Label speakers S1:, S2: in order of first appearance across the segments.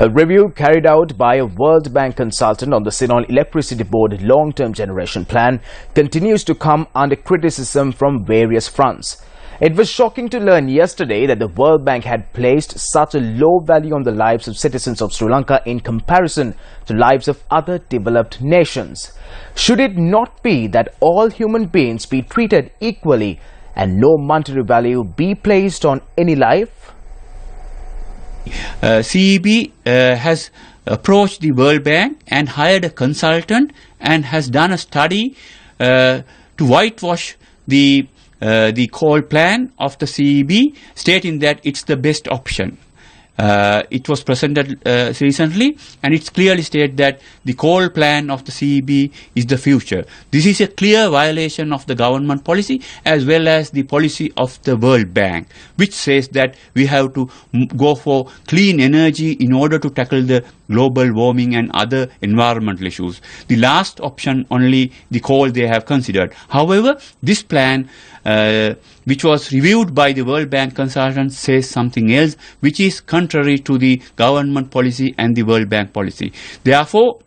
S1: A review carried out by a World Bank consultant on the Ceylon Electricity Board long-term generation plan continues to come under criticism from various fronts. It was shocking to learn yesterday that the World Bank had placed such a low value on the lives of citizens of Sri Lanka in comparison to lives of other developed nations. Should it not be that all human beings be treated equally and no monetary value be placed on any life?
S2: CEB has approached the World Bank and hired a consultant and has done a study to whitewash the coal plan of the CEB, stating that it's the best option. It was presented recently, and it's clearly stated that the coal plan of the CEB is the future. This is a clear violation of the government policy as well as the policy of the World Bank, which says that we have to go for clean energy in order to tackle the global warming and other environmental issues. The last option, only the coal they have considered. However, this plan, which was reviewed by the World Bank consultant, says something else, which is contrary to the government policy and the World Bank policy. Therefore,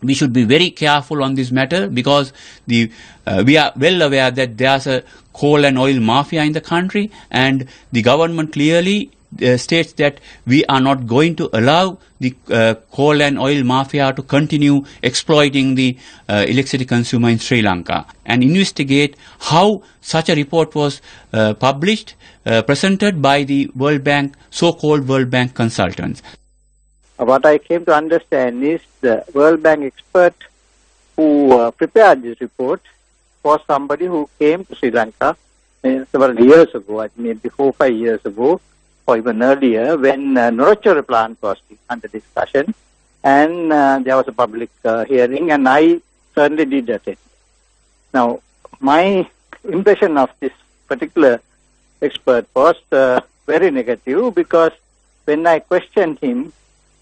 S2: we should be very careful on this matter, because we are well aware that there's a coal and oil mafia in the country, and the government clearly states that we are not going to allow the coal and oil mafia to continue exploiting the electricity consumer in Sri Lanka, and investigate how such a report was published, presented by the World Bank, so-called World Bank consultants.
S3: What I came to understand is the World Bank expert who prepared this report was somebody who came to Sri Lanka several years ago, maybe 4 or 5 years ago, or even earlier, when Norochora plant was under discussion, and there was a public hearing, and I certainly did attend. Now, my impression of this particular expert was very negative, because when I questioned him,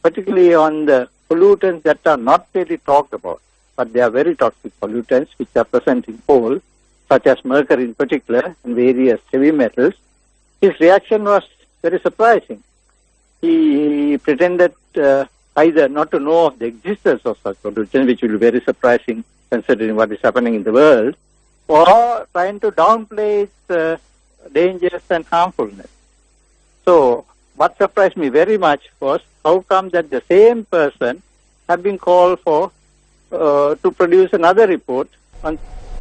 S3: particularly on the pollutants that are not really talked about, but they are very toxic pollutants which are present in coal, such as mercury in particular, and various heavy metals, his reaction was very surprising. He pretended either not to know of the existence of such pollutants, which will be very surprising considering what is happening in the world, or trying to downplay its dangers and harmfulness. So, what surprised me very much was how come that the same person had been called for to produce another report on